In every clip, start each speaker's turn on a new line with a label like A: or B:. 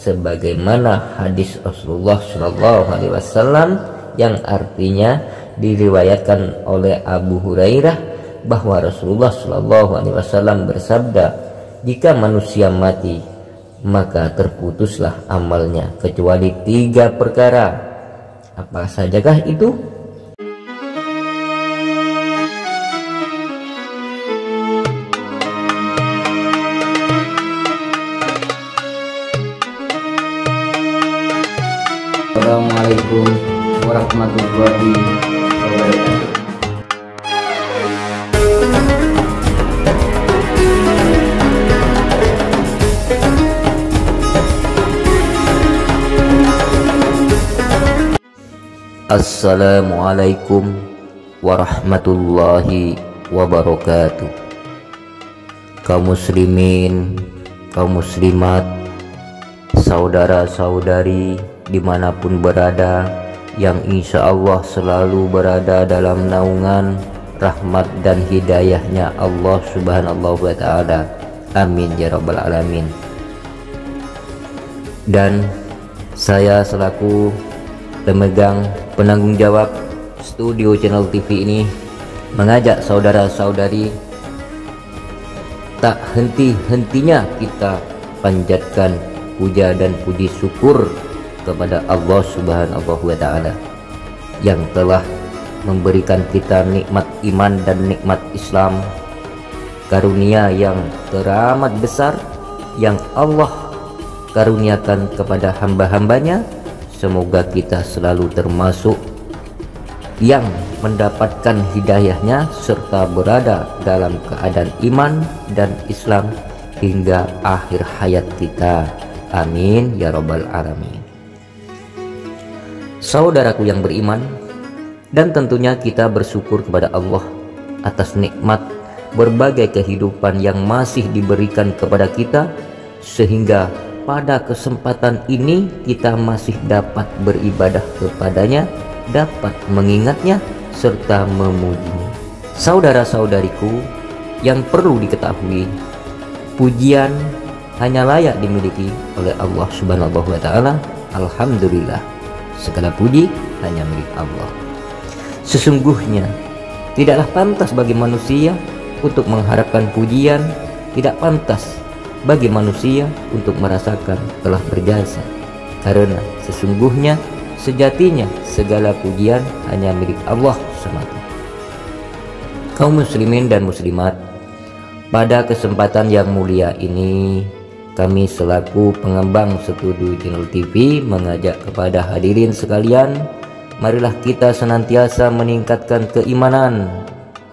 A: sebagaimana hadis Rasulullah SAW yang artinya diriwayatkan oleh Abu Hurairah bahwa Rasulullah SAW bersabda, jika manusia mati maka terputuslah amalnya kecuali 3 perkara. Apa sajakah itu?
B: Assalamualaikum warahmatullahi wabarakatuh.
A: Assalamualaikum warahmatullahi wabarakatuh. Kaum muslimin, kaum muslimat, saudara-saudari dimanapun berada, yang insya Allah selalu berada dalam naungan rahmat dan hidayahnya Allah subhanahu wa ta'ala. Amin ya rabbal alamin. Dan saya selaku pemegang penanggung jawab studio channel TV ini mengajak saudara-saudari tak henti-hentinya kita panjatkan puja dan puji syukur kepada Allah subhanahu wa ta'ala yang telah memberikan kita nikmat iman dan nikmat Islam, karunia yang teramat besar yang Allah karuniakan kepada hamba-hambanya. Semoga kita selalu termasuk yang mendapatkan hidayahnya serta berada dalam keadaan iman dan Islam hingga akhir hayat kita. Amin ya rabbal alamin. Saudaraku yang beriman, dan tentunya kita bersyukur kepada Allah atas nikmat berbagai kehidupan yang masih diberikan kepada kita, sehingga pada kesempatan ini kita masih dapat beribadah kepadanya, dapat mengingatnya serta memujinya. Saudara-saudariku yang perlu diketahui, pujian hanya layak dimiliki oleh Allah subhanahu wa ta'ala. Alhamdulillah, segala puji hanya milik Allah. Sesungguhnya tidaklah pantas bagi manusia untuk mengharapkan pujian, tidak pantas bagi manusia untuk merasakan telah berjasa, karena sesungguhnya sejatinya segala pujian hanya milik Allah semata. Kaum muslimin dan muslimat, pada kesempatan yang mulia ini kami selaku pengembang studio channel TV mengajak kepada hadirin sekalian, marilah kita senantiasa meningkatkan keimanan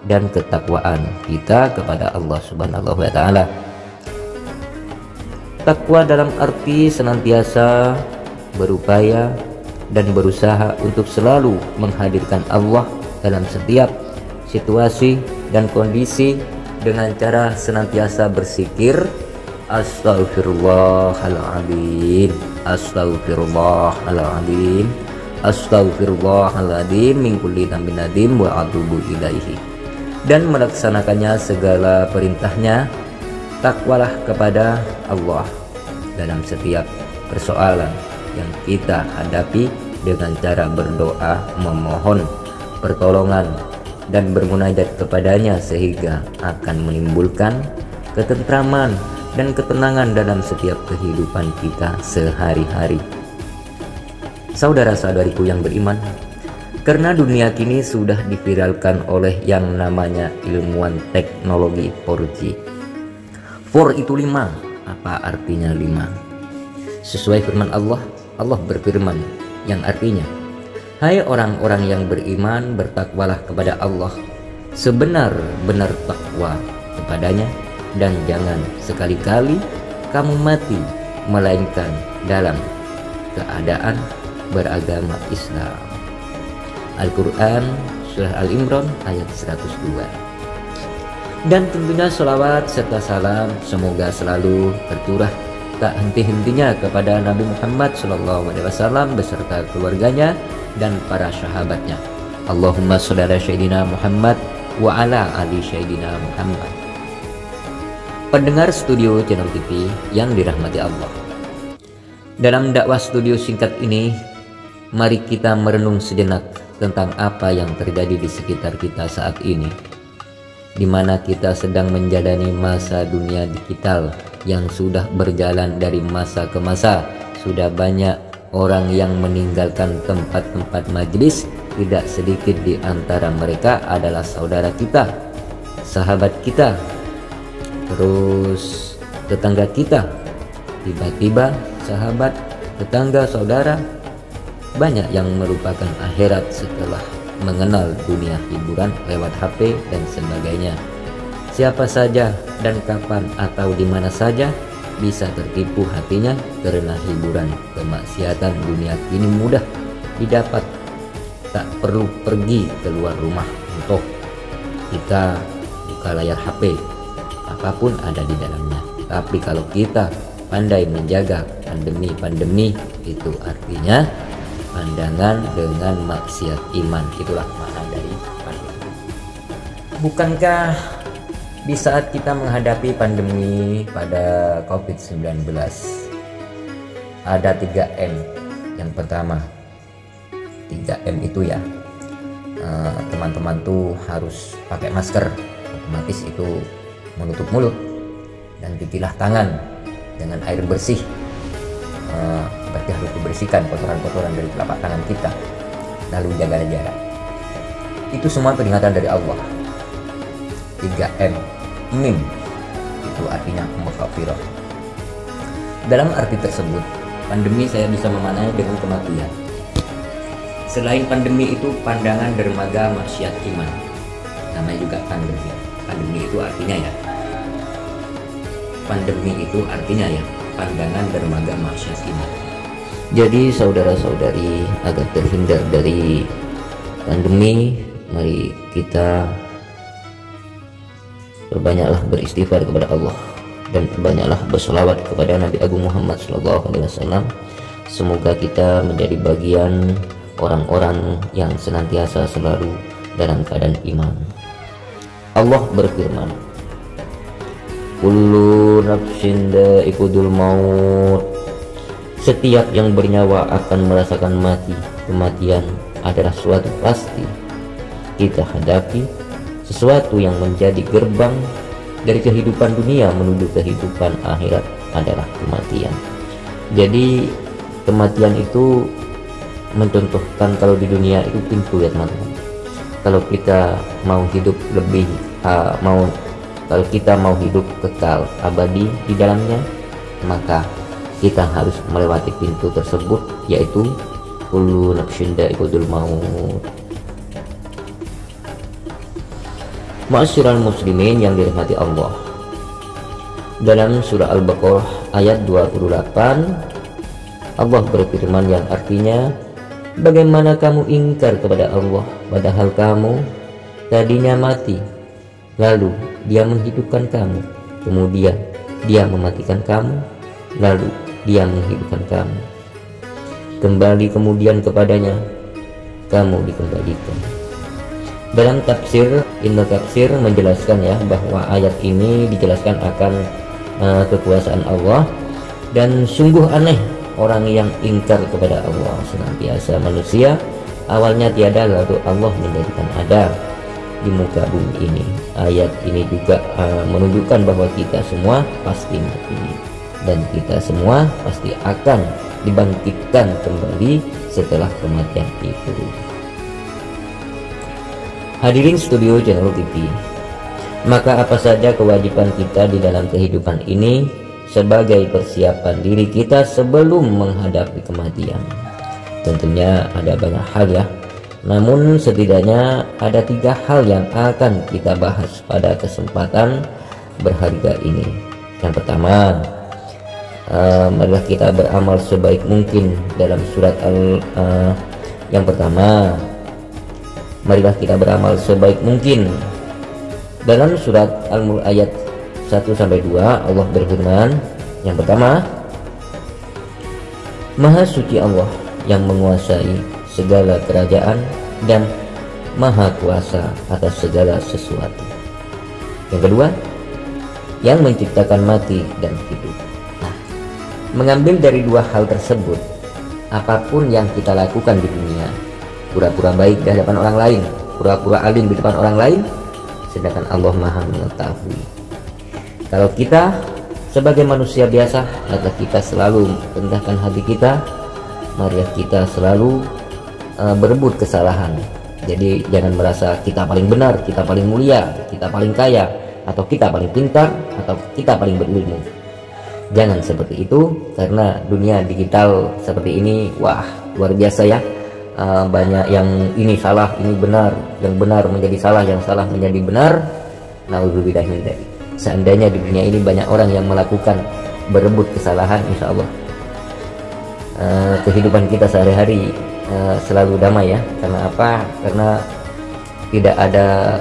A: dan ketakwaan kita kepada Allah subhanahu wa ta'ala. Takwa dalam arti senantiasa berupaya dan berusaha untuk selalu menghadirkan Allah dalam setiap situasi dan kondisi dengan cara senantiasa berzikir, Astaghfirullahaladzim, Astaghfirullahaladzim, Astaghfirullahaladzim min kulli dzambin nadim wa atubu ilaihi, dan melaksanakannya segala perintahnya. Takwalah kepada Allah dalam setiap persoalan yang kita hadapi dengan cara berdoa, memohon pertolongan dan bermunajat kepadanya, sehingga akan menimbulkan ketentraman dan ketenangan dalam setiap kehidupan kita sehari-hari. Saudara-saudariku yang beriman, karena dunia kini sudah diviralkan oleh yang namanya ilmuwan teknologi 4G. 4 itu 5. Apa artinya 5? Sesuai firman Allah, Allah berfirman yang artinya, hai orang-orang yang beriman, bertakwalah kepada Allah sebenar-benar takwa kepadanya, dan jangan sekali-kali kamu mati melainkan dalam keadaan beragama Islam. Al-Quran Surah Al-Imran ayat 102. Dan tentunya sholawat serta salam semoga selalu tercurah tak henti-hentinya kepada Nabi Muhammad SAW beserta keluarganya dan para sahabatnya. Allahumma sholli ala Sayyidina Muhammad wa ala ali Sayyidina Muhammad. Pendengar studio channel TV yang dirahmati Allah, Dalam dakwah studio singkat ini, mari kita merenung sejenak tentang apa yang terjadi di sekitar kita saat ini, di mana kita sedang menjalani masa dunia digital yang sudah berjalan dari masa ke masa. Sudah banyak orang yang meninggalkan tempat-tempat majelis. Tidak sedikit di antara mereka adalah saudara kita, sahabat kita, terus tetangga kita. Tiba-tiba sahabat, tetangga, saudara banyak yang melupakan akhirat setelah mengenal dunia hiburan lewat HP dan sebagainya. Siapa saja dan kapan atau di mana saja bisa tertipu hatinya karena hiburan. Kemaksiatan dunia ini mudah didapat, tak perlu pergi keluar rumah untuk kita buka layar HP, apapun ada di dalamnya. Tapi kalau kita pandai menjaga pandemi itu artinya pandangan dengan maksiat iman. Itulah makna dari pandemi. Bukankah di saat kita menghadapi pandemi pada COVID-19 ada 3M? Yang pertama, 3M itu ya, teman-teman tuh harus pakai masker, otomatis itu menutup mulut, dan pipilah tangan dengan air bersih. Berarti harus dibersihkan kotoran-kotoran dari telapak tangan kita, lalu jaga jarak. Itu semua peringatan dari Allah. 3M, mim, itu artinya mukhafirah. Dalam arti tersebut, pandemi saya bisa memaknai dengan kematian. Selain pandemi itu pandangan dermaga maksiat iman, namanya juga pandemi. Pandemi itu artinya ya, pandangan dermaga maksiat iman. Jadi saudara-saudari, agar terhindar dari pandemi, mari kita perbanyaklah beristighfar kepada Allah dan perbanyaklah bersolawat kepada Nabi Agung Muhammad SAW. Semoga kita menjadi bagian orang-orang yang senantiasa selalu dalam keadaan iman. Allah berfirman, kullu nafsin dha'iqatul maut. Setiap yang bernyawa akan merasakan mati. Kematian adalah suatu pasti kita hadapi, sesuatu yang menjadi gerbang dari kehidupan dunia menuju kehidupan akhirat adalah kematian. Jadi kematian itu mencontohkan kalau di dunia itu pintu ya teman-teman. Kalau kita mau hidup lebih kalau kita mau hidup kekal abadi di dalamnya, maka kita harus melewati pintu tersebut, yaitu kullu nafsin dha'iqatul maut. Ma'asyiral muslimin yang dirahmati Allah, dalam surah Al-Baqarah ayat 28 Allah berfirman yang artinya, bagaimana kamu ingkar kepada Allah padahal kamu tadinya mati, lalu Dia menghidupkan kamu, kemudian Dia mematikan kamu, lalu Dia menghidupkan kamu, kembali kemudian kepadanya kamu dikembalikan. Dalam tafsir, Ibnu Katsir menjelaskan ya bahwa ayat ini dijelaskan akan kekuasaan Allah, dan sungguh aneh orang yang ingkar kepada Allah. Senantiasa manusia awalnya tiada, lalu Allah menjadikan ada di muka bumi ini. Ayat ini juga menunjukkan bahwa kita semua pasti mati dan kita semua pasti akan dibangkitkan kembali setelah kematian itu. Hadirin studio Channel TV, maka apa saja kewajiban kita di dalam kehidupan ini sebagai persiapan diri kita sebelum menghadapi kematian? Tentunya ada banyak hal ya, namun setidaknya ada 3 hal yang akan kita bahas pada kesempatan berharga ini. Yang pertama, marilah kita beramal sebaik mungkin. Dalam surat yang pertama, marilah kita beramal sebaik mungkin. Dalam surat Al-Mulk ayat 1-2 Allah berfirman, yang pertama, Maha suci Allah yang menguasai segala kerajaan dan maha kuasa atas segala sesuatu. Yang kedua, yang menciptakan mati dan hidup. Nah, Mengambil dari dua hal tersebut, apapun yang kita lakukan di dunia, pura-pura baik di hadapan orang lain, pura-pura alim di depan orang lain, sedangkan Allah Maha mengetahui. Kalau kita sebagai manusia biasa, maka kita selalu rendahkan hati kita, marilah kita selalu berebut kesalahan. Jadi jangan merasa kita paling benar, kita paling mulia, kita paling kaya, atau kita paling pintar, atau kita paling berilmu. Jangan seperti itu, karena dunia digital seperti ini, wah luar biasa ya. Banyak yang ini salah, ini benar, yang benar menjadi salah, yang salah menjadi benar. Nauzubillah min dzalik. Seandainya di dunia ini banyak orang yang melakukan berebut kesalahan, insya Allah kehidupan kita sehari-hari selalu damai ya. Karena apa? Karena tidak ada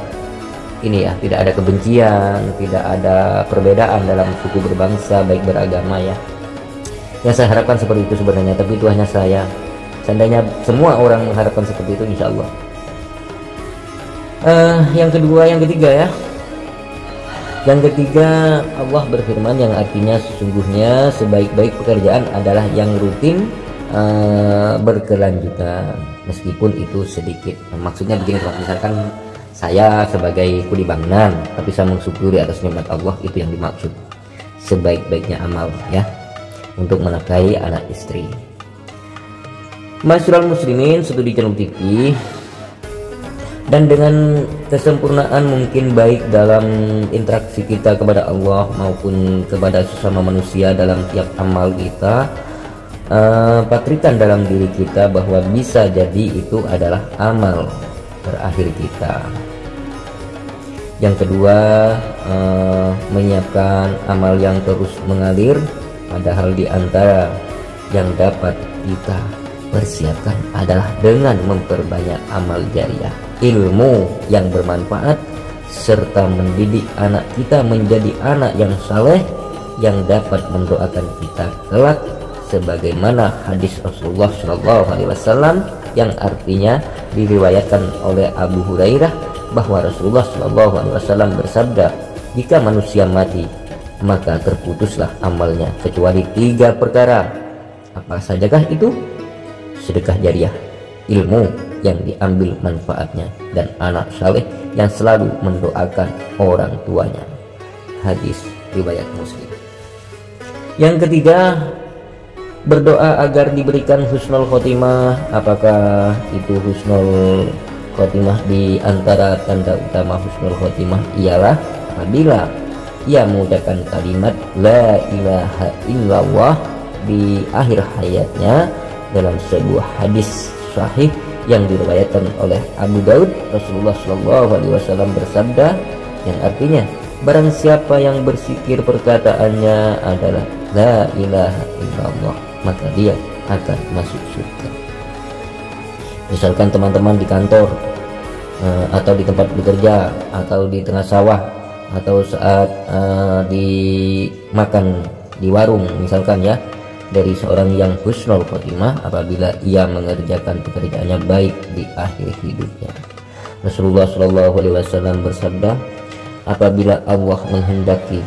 A: ini ya, tidak ada kebencian, tidak ada perbedaan dalam suku berbangsa baik beragama ya. Yang saya harapkan seperti itu sebenarnya, tapi itu hanya saya. Seandainya semua orang mengharapkan seperti itu, insya Allah. Yang ketiga ya. Yang ketiga, Allah berfirman yang artinya sesungguhnya sebaik-baik pekerjaan adalah yang rutin berkelanjutan, meskipun itu sedikit. Maksudnya begini, misalkan saya sebagai kuli bangunan, tapi saya mensyukuri atas nikmat Allah, itu yang dimaksud sebaik-baiknya amal ya, untuk menafkahi anak istri. Masyarul muslimin, studi channel TV, dan dengan kesempurnaan mungkin baik dalam interaksi kita kepada Allah maupun kepada sesama manusia dalam tiap amal kita, patrikan dalam diri kita bahwa bisa jadi itu adalah amal terakhir kita. Yang kedua, menyiapkan amal yang terus mengalir, padahal di antara yang dapat kita persiapkan adalah dengan memperbanyak amal jariah, ilmu yang bermanfaat, serta mendidik anak kita menjadi anak yang saleh yang dapat mendoakan kita kelak, sebagaimana hadis Rasulullah SAW yang artinya diriwayatkan oleh Abu Hurairah bahwa Rasulullah SAW bersabda, jika manusia mati maka terputuslah amalnya kecuali 3 perkara. Apa sajakah itu? Sedekah jariah, ilmu yang diambil manfaatnya, dan anak saleh yang selalu mendoakan orang tuanya. Hadis riwayat Muslim. Yang ketiga, berdoa agar diberikan husnul khotimah. Apakah itu husnul khotimah? Di antara tanda utama husnul khotimah ialah apabila ia mengucapkan kalimat la ilaha illallah di akhir hayatnya. Dalam sebuah hadis sahih yang diriwayatkan oleh Abu Daud, Rasulullah SAW bersabda yang artinya, barang siapa yang bersikir perkataannya adalah la ilaha illallah, maka dia akan masuk surga. Misalkan teman-teman di kantor, atau di tempat bekerja, atau di tengah sawah, atau saat dimakan di warung misalkan ya, dari seorang yang husnul khotimah apabila ia mengerjakan pekerjaannya baik di akhir hidupnya. Rasulullah SAW bersabda, apabila Allah menghendaki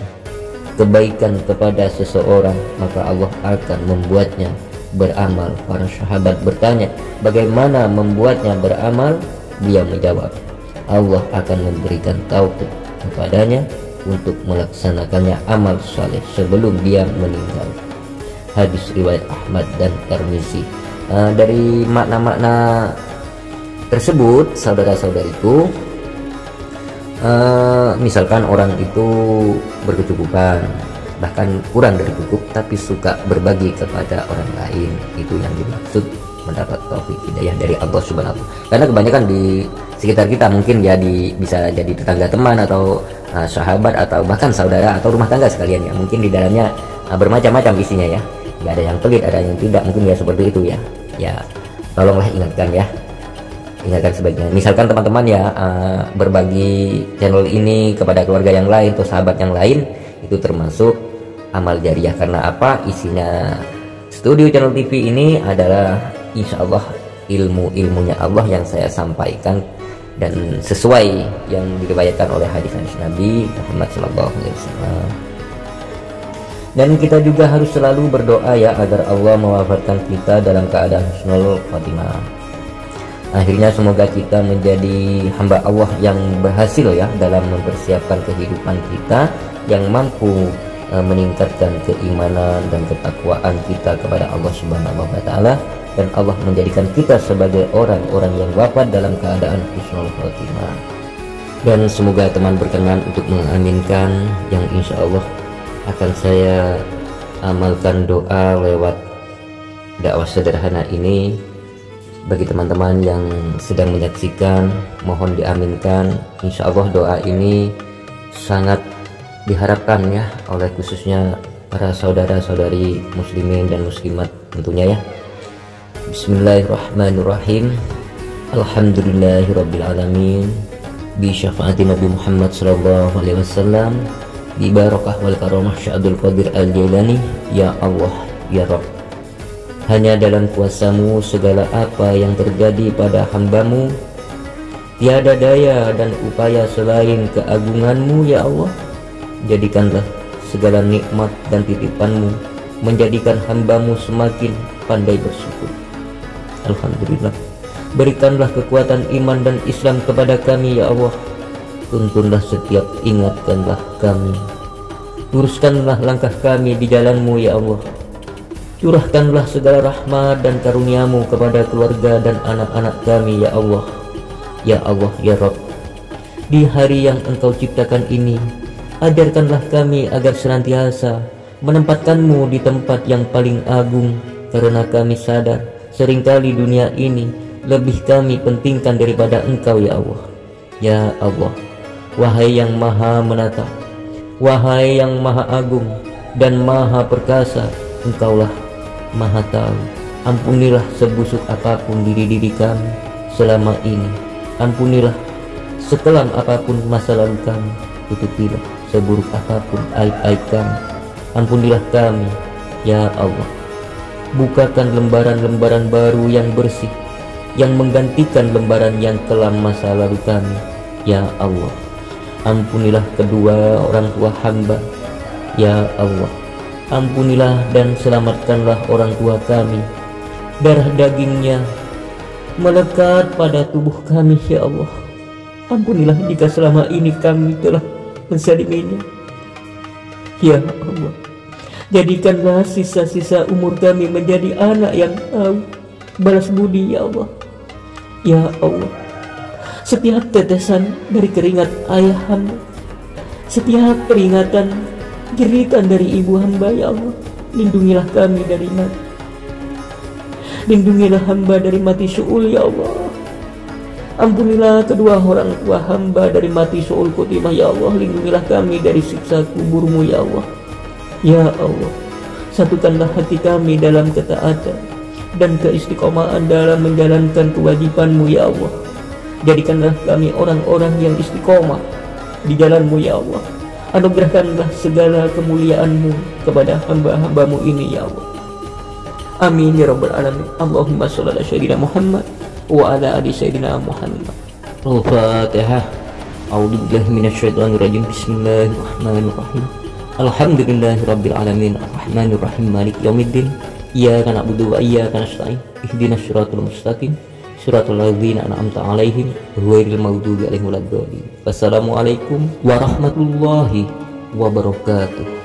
A: kebaikan kepada seseorang, maka Allah akan membuatnya beramal. Para sahabat bertanya, bagaimana membuatnya beramal? Dia menjawab, Allah akan memberikan taufik kepadanya untuk melaksanakannya amal saleh sebelum dia meninggal. Hadis riwayat Ahmad dan Tirmizi. Dari makna-makna tersebut, saudara-saudariku, misalkan orang itu berkecukupan, bahkan kurang dari cukup, tapi suka berbagi kepada orang lain, itu yang dimaksud mendapat taufik hidayah dari Allah Subhanahu wa ta'ala. Karena kebanyakan di sekitar kita mungkin ya bisa jadi tetangga, teman, atau sahabat, atau bahkan saudara atau rumah tangga sekalian ya, mungkin di dalamnya bermacam-macam isinya ya. Gak ada yang pelit, ada yang tidak, mungkin ya seperti itu ya. Ya tolonglah ingatkan ya, ingatkan sebaiknya. Misalkan teman-teman ya berbagi channel ini kepada keluarga yang lain atau sahabat yang lain, itu termasuk amal jariah. Karena apa? Isinya studio channel TV ini adalah insya Allah ilmunya Allah yang saya sampaikan, dan sesuai yang diriwayatkan oleh hadis Nabi Muhammad SAW. Dan kita juga harus selalu berdoa ya agar Allah mewafatkan kita dalam keadaan husnul khotimah. Akhirnya semoga kita menjadi hamba Allah yang berhasil ya dalam mempersiapkan kehidupan kita, yang mampu meningkatkan keimanan dan ketakwaan kita kepada Allah Subhanahu wa taala, dan Allah menjadikan kita sebagai orang-orang yang wafat dalam keadaan husnul khotimah. Dan semoga teman berkenan untuk mengaminkan yang insya Allah akan saya amalkan doa lewat dakwah sederhana ini. Bagi teman-teman yang sedang menyaksikan, mohon diaminkan. Insya Allah doa ini sangat diharapkan ya oleh khususnya para saudara-saudari muslimin dan muslimat tentunya ya. Bismillahirrahmanirrahim. Alhamdulillahirabbil alamin. Bi syafaati Nabi Muhammad sallallahu alaihi wasallam. Bi barakah wal karamah Syaikhul Qadir Al-Jailani. Ya Allah ya Rabb, hanya dalam kuasamu segala apa yang terjadi pada hambamu, tiada daya dan upaya selain keagunganmu ya Allah. Jadikanlah segala nikmat dan titipanmu menjadikan hambamu semakin pandai bersyukur. Alhamdulillah. Berikanlah kekuatan iman dan Islam kepada kami ya Allah. Tuntunlah setiap ingatkanlah kami. Luruskanlah langkah kami di jalanmu ya Allah. Curahkanlah segala rahmat dan karuniamu kepada keluarga dan anak-anak kami ya Allah. Ya Allah ya Rabb, di hari yang Engkau ciptakan ini, ajarkanlah kami agar senantiasa menempatkanmu di tempat yang paling agung, karena kami sadar seringkali dunia ini lebih kami pentingkan daripada Engkau ya Allah. Ya Allah, wahai yang maha menata, wahai yang maha agung dan maha perkasa, Engkaulah maha tahu. Ampunilah sebusuk apapun diri kami selama ini. Ampunilah sekelam apapun masa lalu kami. Tutupilah seburuk apapun aib-aib kami. Ampunilah kami ya Allah. Bukakan lembaran-lembaran baru yang bersih, yang menggantikan lembaran yang kelam masa lalu kami ya Allah. Ampunilah kedua orang tua hamba ya Allah. Ampunilah dan selamatkanlah orang tua kami. Darah dagingnya melekat pada tubuh kami ya Allah. Ampunilah jika selama ini kami telah menzaliminya ya Allah. Jadikanlah sisa-sisa umur kami menjadi anak yang tahu balas budi ya Allah. Ya Allah, setiap tetesan dari keringat ayah hamba, setiap peringatan jeritan dari ibu hamba ya Allah, lindungilah kami dari mati. Lindungilah hamba dari mati syu'ul ya Allah. Ampunilah kedua orang tua hamba dari mati syu'ul khotimah ya Allah. Lindungilah kami dari siksa kuburmu ya Allah. Ya Allah, satukanlah hati kami dalam ketaatan dan keistiqomahan dalam menjalankan kewajibanmu ya Allah. Jadikanlah kami orang-orang yang istiqomah di jalanmu ya Allah. Anugerahkanlah segala kemuliaanmu kepada hamba-hambamu ini ya Allah. Amin ya rabbal alamin. Allahumma sholli ala sayyidina Muhammad wa ala ali sayyidina Muhammad. Al-Fatihah. A'udzu billahi minasyaitonir rajim. Bismillahirrahmanirrahim. Alhamdulillahirabbil alamin. Arrahmanir rahim. Maliki yaumiddin. Iyyaka na'budu wa iyyaka nasta'in. Ihdinas siratal mustaqim. Siratal ladzina an'amta 'alaihim ghairil maghdubi 'alaihim waladdallin. Wassalamualaikum warahmatullahi wabarakatuh.